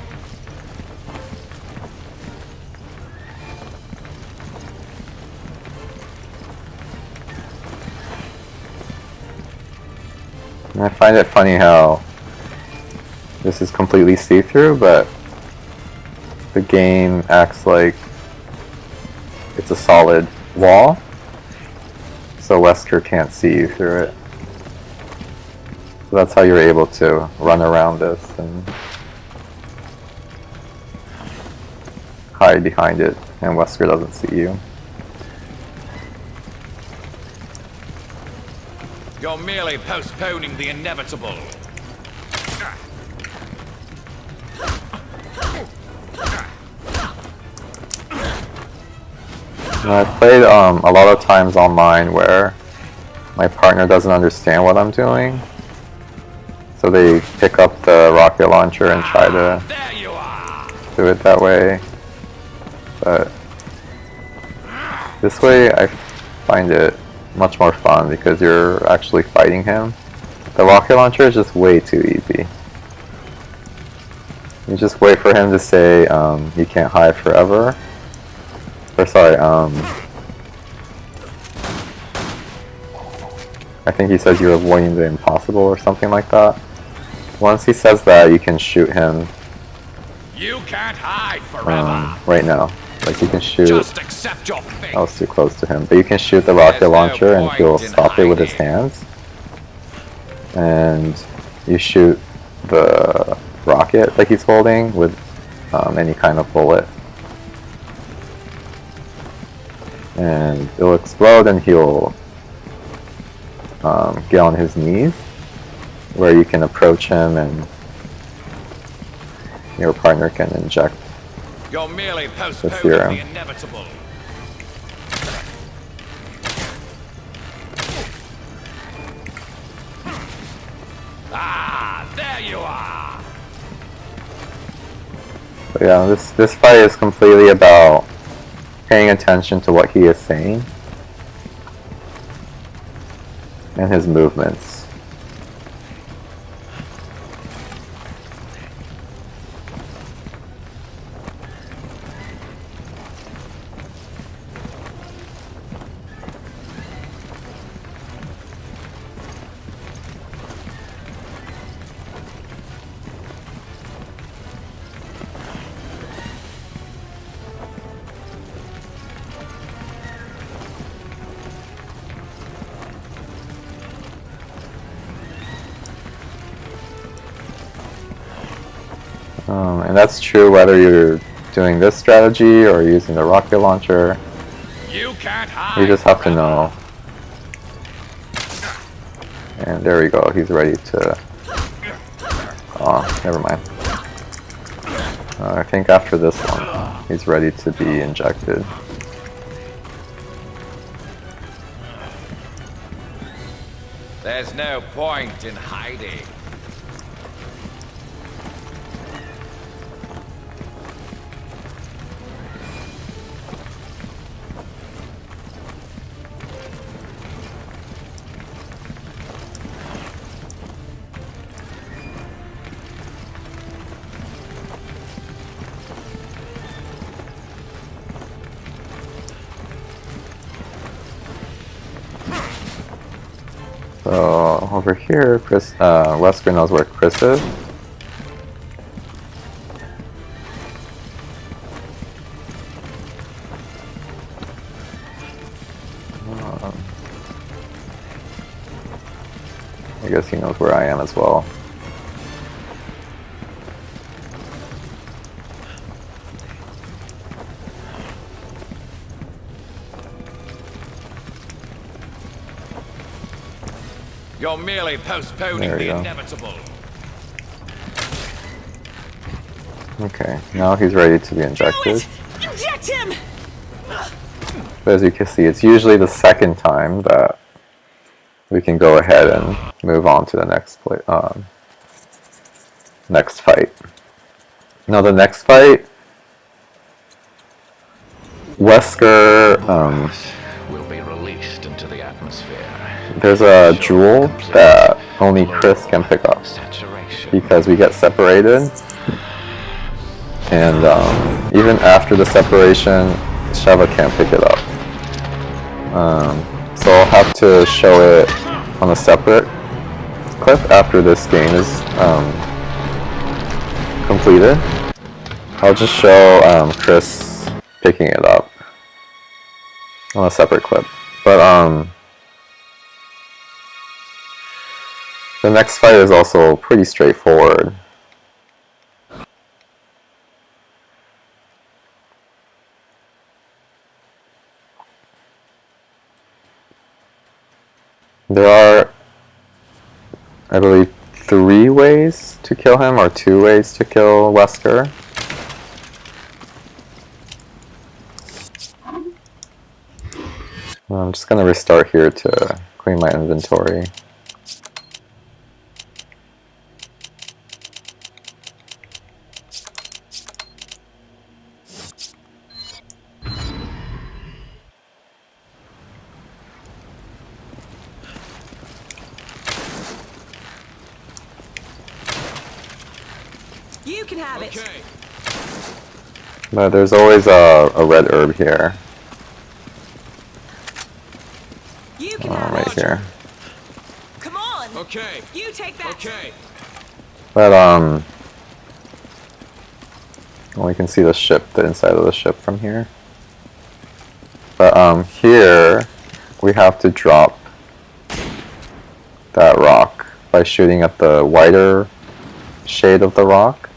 And I find it funny how this is completely see-through, but the game acts like it's a solid wall, so Wesker can't see you through it. So that's how you're able to run around this and hide behind it, and Wesker doesn't see you. You're merely postponing the inevitable. And I've played a lot of times online where my partner doesn't understand what I'm doing, so they pick up the rocket launcher and try to There you are. do it that way. But this way I find it much more fun because you're actually fighting him. The rocket launcher is just way too easy. You just wait for him to say you can't hide forever. Or sorry, I think he says you're avoiding the impossible or something like that. Once he says that, you can shoot him You can't hide forever. right now. Like, you can shoot. Just accept your fate. I was too close to him. But you can shoot the rocket launcher and he'll stop it with his hands. And you shoot the rocket that he's holding with any kind of bullet. And it'll explode and he'll get on his knees, where you can approach him and your partner can inject. You're merely postponing serum. the inevitable. Ah, there you are. But yeah, this fight is completely about paying attention to what he is saying and his movements. And that's true whether you're doing this strategy or using the rocket launcher. You can't hide. You just have to forever. know And there we go, he's ready to... Oh, never mind. I think after this one, he's ready to be injected. There's no point in hiding. So over here, Wesker knows where Chris is. I guess he knows where I am as well. You're merely postponing There we the go. inevitable. Okay, now he's ready to be injected. Inject him! But as you can see, it's usually the second time that we can go ahead and move on to the next fight. Now the next fight, Wesker, will be released into the atmosphere. there's a jewel that only Chris can pick up Saturation. because we get separated. And even after the separation, Sheva can't pick it up. So I'll have to show it on a separate clip after this game is completed. I'll just show Chris picking it up on a separate clip. But the next fight is also pretty straightforward. There are, I believe, 3 ways to kill him, or 2 ways to kill Wesker. I'm just going to restart here to clean my inventory. You can have it. Okay. But there's always a red herb here. You can have Right it. here. Come on. Okay. You take that. Okay. But well, you can see the ship, the inside of the ship from here. But here we have to drop that rock by shooting at the wider shade of the rock.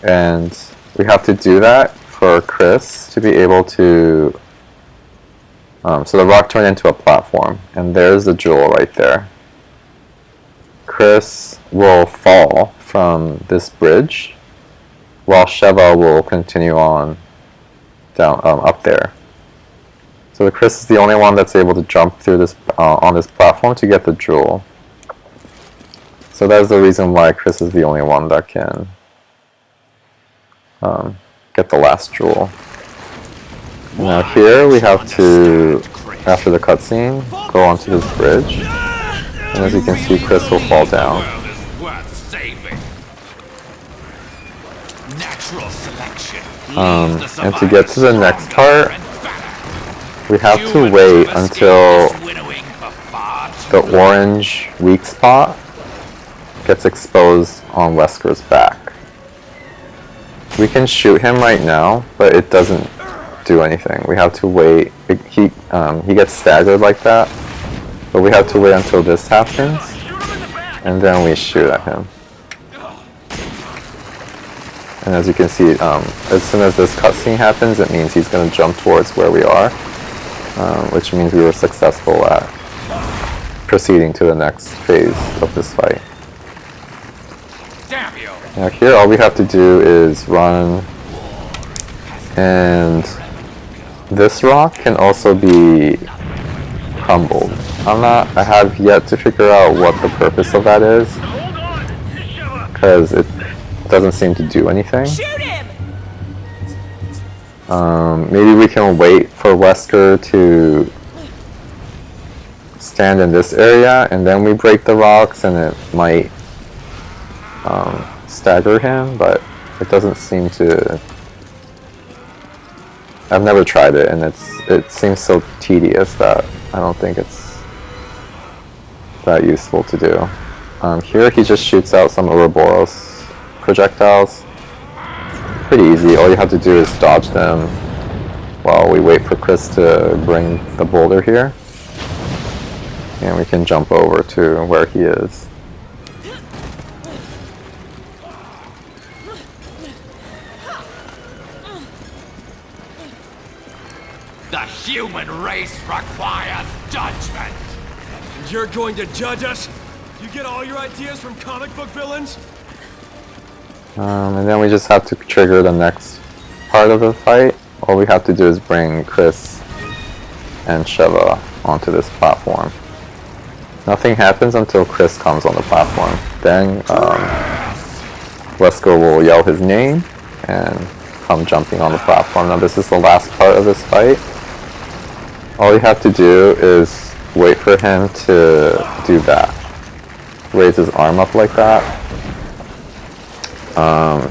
And we have to do that for Chris to be able to... so the rock turned into a platform, and there's the jewel right there. Chris will fall from this bridge, while Sheva will continue on down up there. So the Chris is the only one that's able to jump through this on this platform to get the jewel. So that's the reason why Chris is the only one that can get the last jewel. Now here we have to, after the cutscene, go onto this bridge. And as you can see, Chris will fall down. And to get to the next part, we have to wait until the orange weak spot gets exposed on Wesker's back. We can shoot him right now, but it doesn't do anything. We have to wait. He gets staggered like that, but we have to wait until this happens, and then we shoot at him. And as you can see, as soon as this cutscene happens, it means he's going to jump towards where we are, which means we were successful at proceeding to the next phase of this fight. Damn you! Now here all we have to do is run, and this rock can also be crumbled. I have yet to figure out what the purpose of that is, because it doesn't seem to do anything. Shoot him! Maybe we can wait for Wesker to stand in this area, and then we break the rocks, and it might stagger him, but it doesn't seem to. I've never tried it, and it seems so tedious that I don't think it's that useful to do. Here he just shoots out some Ouroboros projectiles. Pretty easy. All you have to do is dodge them while we wait for Chris to bring the boulder here, and we can jump over to where he is. The human race requires judgment. And you're going to judge us? You get all your ideas from comic book villains? And then we just have to trigger the next part of the fight. All we have to do is bring Chris and Sheva onto this platform. Nothing happens until Chris comes on the platform. Then Wesker will yell his name and come jumping on the platform. Now this is the last part of this fight. All you have to do is wait for him to do that. Raise his arm up like that.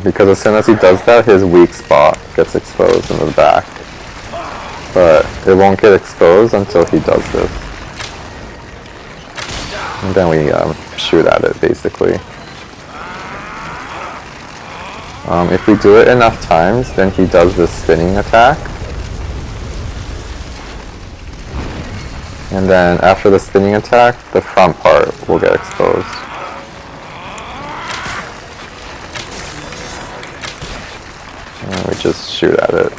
Because as soon as he does that, his weak spot gets exposed in the back. But it won't get exposed until he does this. And then we shoot at it, basically. If we do it enough times, then he does this spinning attack. And then after the spinning attack, the front part will get exposed. And we just shoot at it.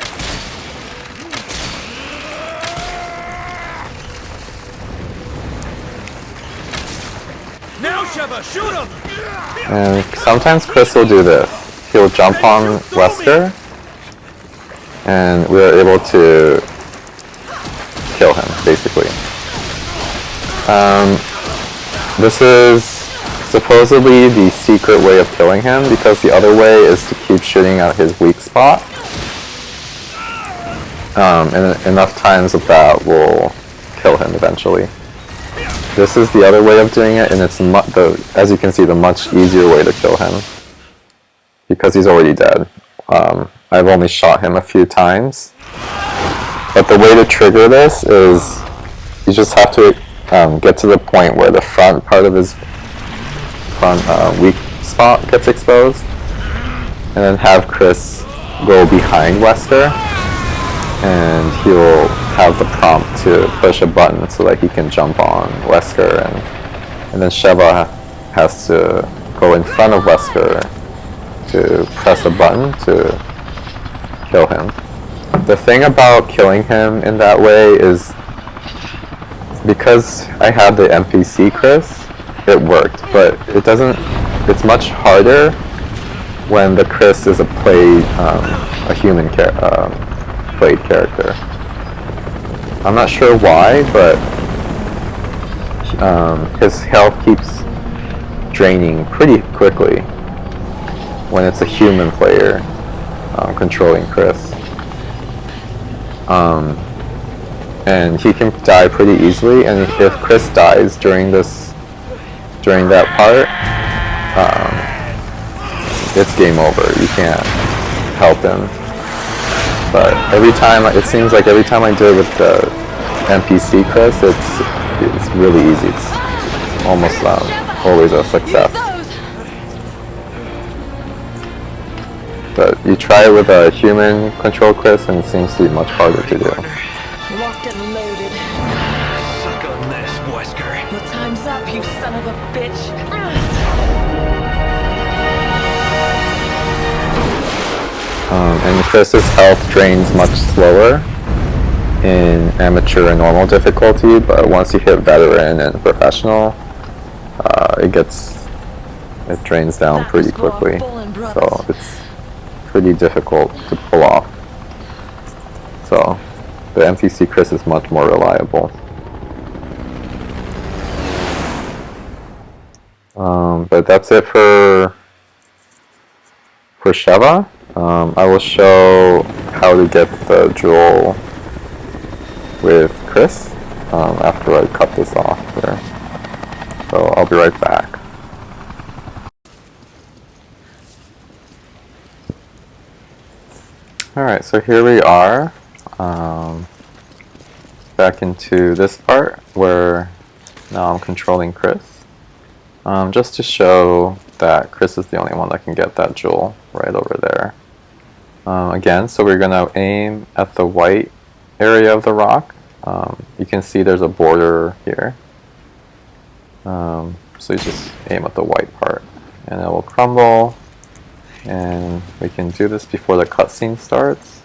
Now, Sheva, shoot him! And sometimes Chris will do this. He'll jump on Wesker, and we're able to kill him, basically. This is supposedly the secret way of killing him, because the other way is to keep shooting at his weak spot. And enough times of that will kill him eventually. This is the other way of doing it, and it's as you can see, the much easier way to kill him, because he's already dead. I've only shot him a few times, but the way to trigger this is you just have to get to the point where the front part of his front weak spot gets exposed, and then have Chris go behind Wesker, and he'll have the prompt to push a button so that he can jump on Wesker, and then Sheva has to go in front of Wesker to press a button to kill him. The thing about killing him in that way is, because I had the NPC Chris, it worked, but it doesn't. It's much harder when the Chris is a human played character. I'm not sure why, but his health keeps draining pretty quickly when it's a human player controlling Chris. And he can die pretty easily, and if Chris dies during that part, it's game over. You can't help him. But it seems like every time I do it with the NPC Chris, it's really easy. It's almost always a success. But you try it with a human control Chris, and it seems to be much harder to do. Locked and loaded. Suck on this, Wesker. Well, time's up, you son of a bitch. And Chris's health drains much slower, in amateur and normal difficulty, but once you hit veteran and professional, it drains down pretty quickly. So it's pretty difficult to pull off. So the NPC Chris is much more reliable. But that's it for Sheva. I will show how to get the jewel with Chris after I cut this off here. So I'll be right back. Alright, so here we are. Back into this part where now I'm controlling Chris. Just to show that Chris is the only one that can get that jewel right over there. Again, so we're going to aim at the white area of the rock. You can see there's a border here. So you just aim at the white part and it will crumble. And we can do this before the cutscene starts.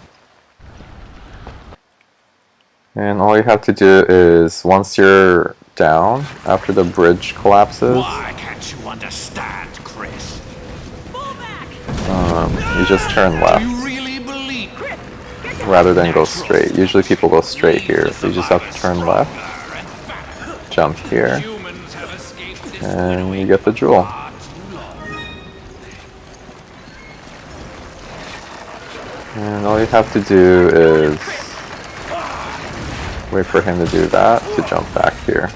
And all you have to do is, once you're down, after the bridge collapses, Why can't you understand, Chris? you just turn left You really believe rather than go straight. Usually people go straight here, so you just have to turn left, jump here, humans have escaped this and you get the jewel. far too long? And all you have to do is wait for him to do that to jump back here.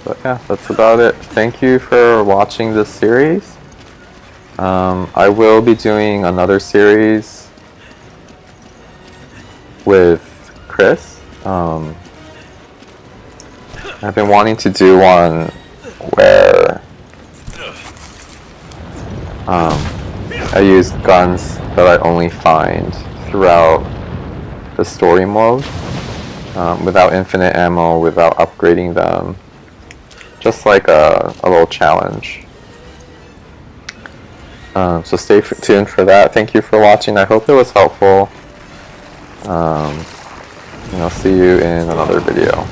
But yeah, that's about it. Thank you for watching this series. I will be doing another series with Chris. I've been wanting to do one where I use guns that I only find throughout the story mode, without infinite ammo, without upgrading them. Just like a little challenge. So stay tuned for that. Thank you for watching. I hope it was helpful. And I'll see you in another video.